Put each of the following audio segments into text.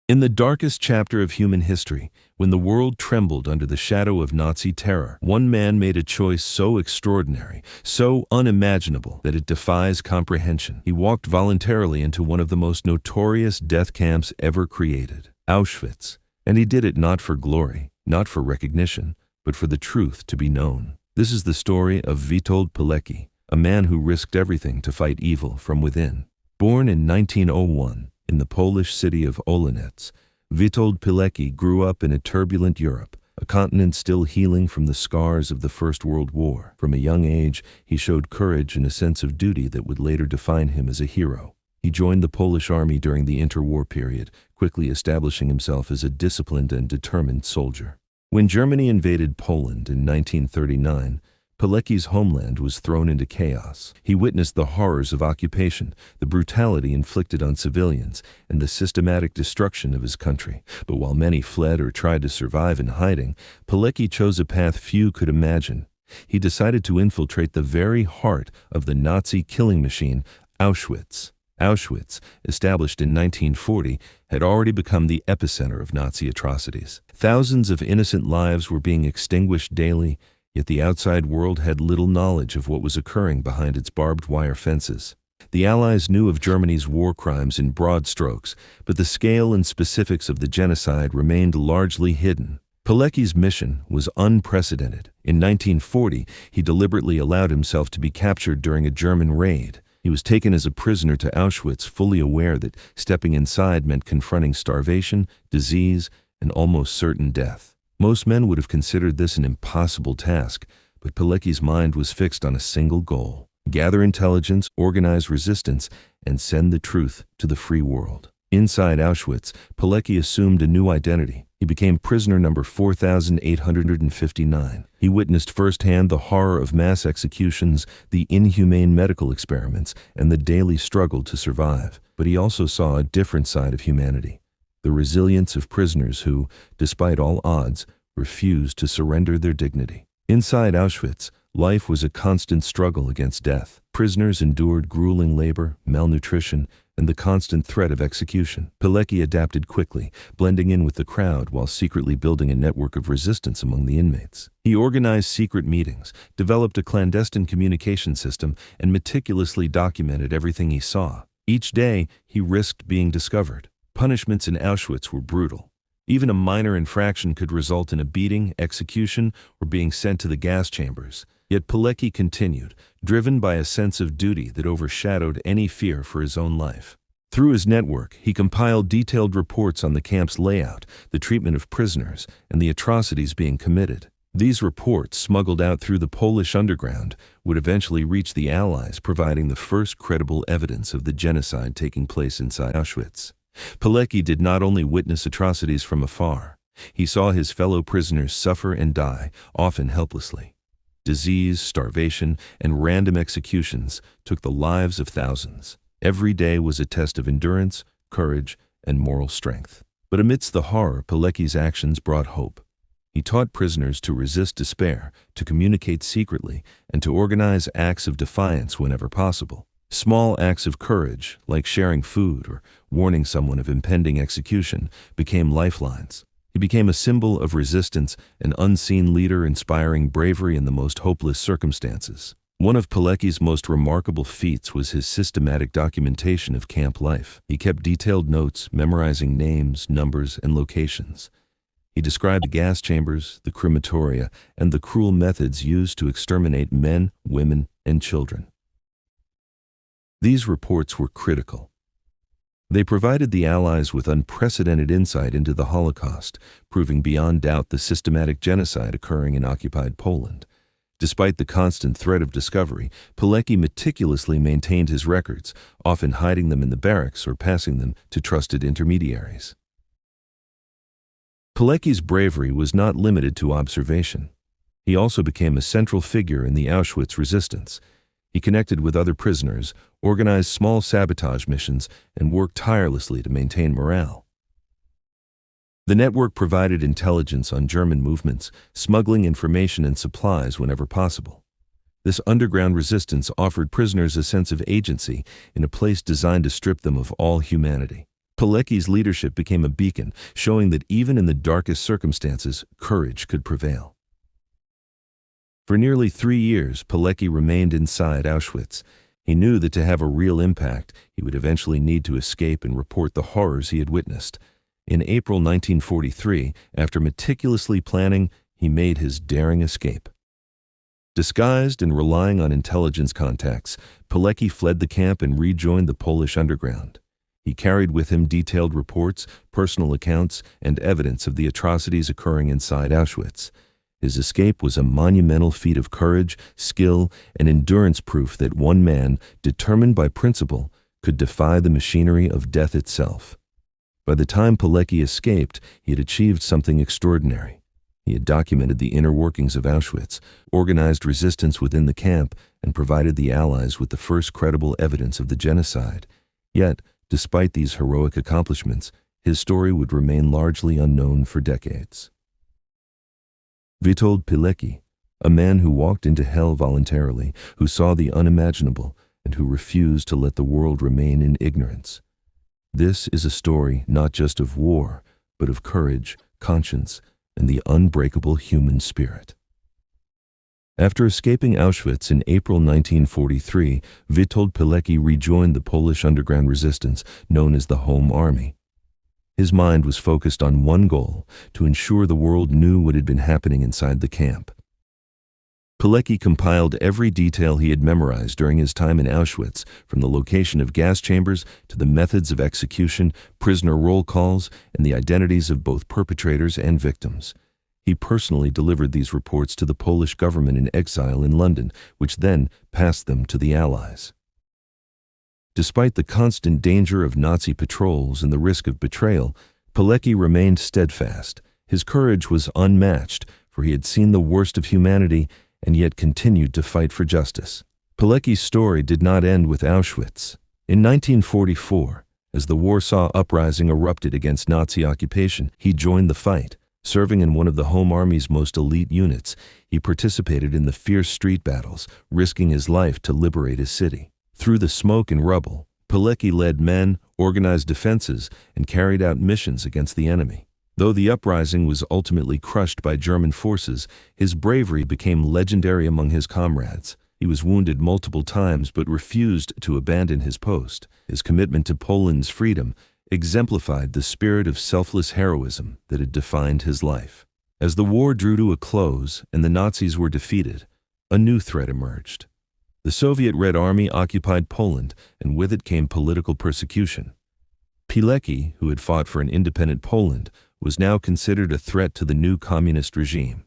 In the darkest chapter of human history, when the world trembled under the shadow of Nazi terror, one man made a choice so extraordinary, so unimaginable, that it defies comprehension. He walked voluntarily into one of the most notorious death camps ever created, Auschwitz. And he did it not for glory, not for recognition, but for the truth to be known. This is the story of Witold Pilecki, a man who risked everything to fight evil from within. Born in 1901, in the Polish city of Oleniec, Witold Pilecki grew up in a turbulent Europe, a continent still healing from the scars of the First World War. From a young age, he showed courage and a sense of duty that would later define him as a hero. He joined the Polish army during the interwar period, quickly establishing himself as a disciplined and determined soldier. When Germany invaded Poland in 1939, Pilecki's homeland was thrown into chaos. He witnessed the horrors of occupation, the brutality inflicted on civilians, and the systematic destruction of his country. But while many fled or tried to survive in hiding, Pilecki chose a path few could imagine. He decided to infiltrate the very heart of the Nazi killing machine, Auschwitz. Auschwitz, established in 1940, had already become the epicenter of Nazi atrocities. Thousands of innocent lives were being extinguished daily, yet the outside world had little knowledge of what was occurring behind its barbed wire fences. The Allies knew of Germany's war crimes in broad strokes, but the scale and specifics of the genocide remained largely hidden. Pilecki's mission was unprecedented. In 1940, he deliberately allowed himself to be captured during a German raid. He was taken as a prisoner to Auschwitz, fully aware that stepping inside meant confronting starvation, disease, and almost certain death. Most men would have considered this an impossible task, but Pilecki's mind was fixed on a single goal: gather intelligence, organize resistance, and send the truth to the free world. Inside Auschwitz, Pilecki assumed a new identity. He became prisoner number 4,859. He witnessed firsthand the horror of mass executions, the inhumane medical experiments, and the daily struggle to survive. But he also saw a different side of humanity: the resilience of prisoners who, despite all odds, refused to surrender their dignity. Inside Auschwitz, life was a constant struggle against death. Prisoners endured grueling labor, malnutrition, and the constant threat of execution. Pilecki adapted quickly, blending in with the crowd while secretly building a network of resistance among the inmates. He organized secret meetings, developed a clandestine communication system, and meticulously documented everything he saw. Each day, he risked being discovered. Punishments in Auschwitz were brutal. Even a minor infraction could result in a beating, execution, or being sent to the gas chambers. Yet Pilecki continued, driven by a sense of duty that overshadowed any fear for his own life. Through his network, he compiled detailed reports on the camp's layout, the treatment of prisoners, and the atrocities being committed. These reports, smuggled out through the Polish underground, would eventually reach the Allies, providing the first credible evidence of the genocide taking place inside Auschwitz. Pilecki did not only witness atrocities from afar. He saw his fellow prisoners suffer and die, often helplessly. Disease, starvation, and random executions took the lives of thousands. Every day was a test of endurance, courage, and moral strength. But amidst the horror, Pilecki's actions brought hope. He taught prisoners to resist despair, to communicate secretly, and to organize acts of defiance whenever possible. Small acts of courage, like sharing food or warning someone of impending execution, became lifelines. He became a symbol of resistance, an unseen leader inspiring bravery in the most hopeless circumstances. One of Pilecki's most remarkable feats was his systematic documentation of camp life. He kept detailed notes, memorizing names, numbers, and locations. He described the gas chambers, the crematoria, and the cruel methods used to exterminate men, women, and children. These reports were critical. They provided the Allies with unprecedented insight into the Holocaust, proving beyond doubt the systematic genocide occurring in occupied Poland. Despite the constant threat of discovery, Pilecki meticulously maintained his records, often hiding them in the barracks or passing them to trusted intermediaries. Pilecki's bravery was not limited to observation. He also became a central figure in the Auschwitz resistance. He connected with other prisoners, organized small sabotage missions, and worked tirelessly to maintain morale. The network provided intelligence on German movements, smuggling information and supplies whenever possible. This underground resistance offered prisoners a sense of agency in a place designed to strip them of all humanity. Pilecki's leadership became a beacon, showing that even in the darkest circumstances, courage could prevail. For nearly 3 years, Pilecki remained inside Auschwitz. He knew that to have a real impact, he would eventually need to escape and report the horrors he had witnessed. In April 1943, after meticulously planning, he made his daring escape. Disguised and relying on intelligence contacts, Pilecki fled the camp and rejoined the Polish underground. He carried with him detailed reports, personal accounts, and evidence of the atrocities occurring inside Auschwitz. His escape was a monumental feat of courage, skill, and endurance, proof that one man, determined by principle, could defy the machinery of death itself. By the time Pilecki escaped, he had achieved something extraordinary. He had documented the inner workings of Auschwitz, organized resistance within the camp, and provided the Allies with the first credible evidence of the genocide. Yet, despite these heroic accomplishments, his story would remain largely unknown for decades. Witold Pilecki, a man who walked into hell voluntarily, who saw the unimaginable, and who refused to let the world remain in ignorance. This is a story not just of war, but of courage, conscience, and the unbreakable human spirit. After escaping Auschwitz in April 1943, Witold Pilecki rejoined the Polish underground resistance, known as the Home Army. His mind was focused on one goal: to ensure the world knew what had been happening inside the camp. Pilecki compiled every detail he had memorized during his time in Auschwitz, from the location of gas chambers to the methods of execution, prisoner roll calls, and the identities of both perpetrators and victims. He personally delivered these reports to the Polish government in exile in London, which then passed them to the Allies. Despite the constant danger of Nazi patrols and the risk of betrayal, Pilecki remained steadfast. His courage was unmatched, for he had seen the worst of humanity and yet continued to fight for justice. Pilecki's story did not end with Auschwitz. In 1944, as the Warsaw Uprising erupted against Nazi occupation, he joined the fight. Serving in one of the Home Army's most elite units, he participated in the fierce street battles, risking his life to liberate his city. Through the smoke and rubble, Pilecki led men, organized defenses, and carried out missions against the enemy. Though the uprising was ultimately crushed by German forces, his bravery became legendary among his comrades. He was wounded multiple times but refused to abandon his post. His commitment to Poland's freedom exemplified the spirit of selfless heroism that had defined his life. As the war drew to a close and the Nazis were defeated, a new threat emerged. The Soviet Red Army occupied Poland, and with it came political persecution. Pilecki, who had fought for an independent Poland, was now considered a threat to the new communist regime.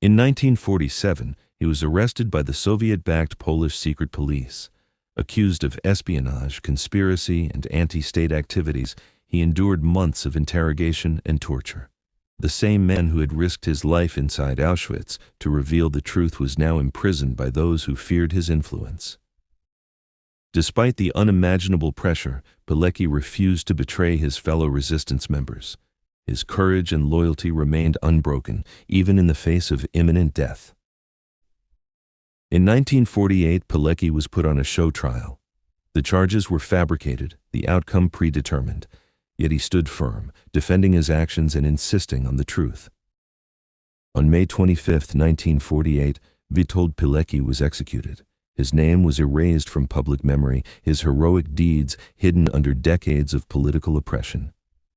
In 1947, he was arrested by the Soviet-backed Polish secret police. Accused of espionage, conspiracy, and anti-state activities, he endured months of interrogation and torture. The same man who had risked his life inside Auschwitz to reveal the truth was now imprisoned by those who feared his influence. Despite the unimaginable pressure, Pilecki refused to betray his fellow resistance members. His courage and loyalty remained unbroken, even in the face of imminent death. In 1948, Pilecki was put on a show trial. The charges were fabricated, the outcome predetermined. Yet he stood firm, defending his actions and insisting on the truth. On May 25, 1948, Witold Pilecki was executed. His name was erased from public memory, his heroic deeds hidden under decades of political oppression.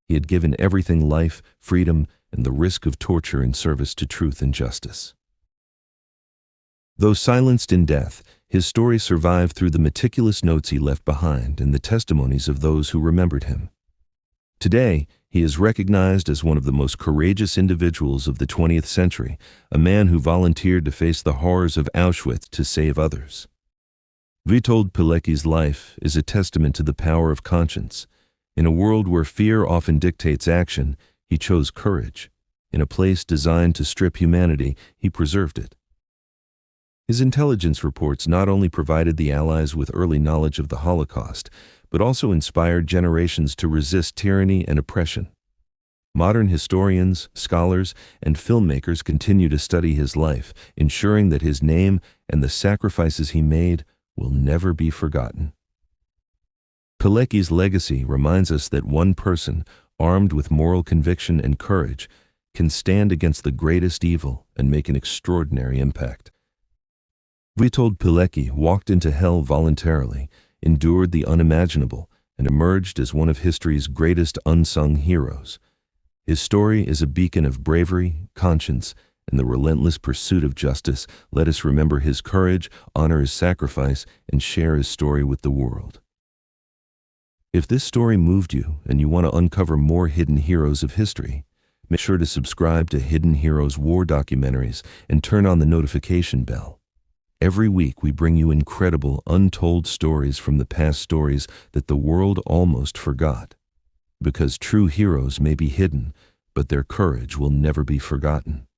He had given everything: life, freedom, and the risk of torture in service to truth and justice. Though silenced in death, his story survived through the meticulous notes he left behind and the testimonies of those who remembered him. Today, he is recognized as one of the most courageous individuals of the 20th century, a man who volunteered to face the horrors of Auschwitz to save others. Witold Pilecki's life is a testament to the power of conscience. In a world where fear often dictates action, he chose courage. In a place designed to strip humanity, he preserved it. His intelligence reports not only provided the Allies with early knowledge of the Holocaust, but also inspired generations to resist tyranny and oppression. Modern historians, scholars, and filmmakers continue to study his life, ensuring that his name and the sacrifices he made will never be forgotten. Pilecki's legacy reminds us that one person, armed with moral conviction and courage, can stand against the greatest evil and make an extraordinary impact. Witold Pilecki walked into hell voluntarily, endured the unimaginable, and emerged as one of history's greatest unsung heroes. His story is a beacon of bravery, conscience, and the relentless pursuit of justice. Let us remember his courage, honor his sacrifice, and share his story with the world. If this story moved you and you want to uncover more hidden heroes of history, make sure to subscribe to Hidden Heroes War Documentaries and turn on the notification bell. Every week we bring you incredible, untold stories from the past, stories that the world almost forgot. Because true heroes may be hidden, but their courage will never be forgotten.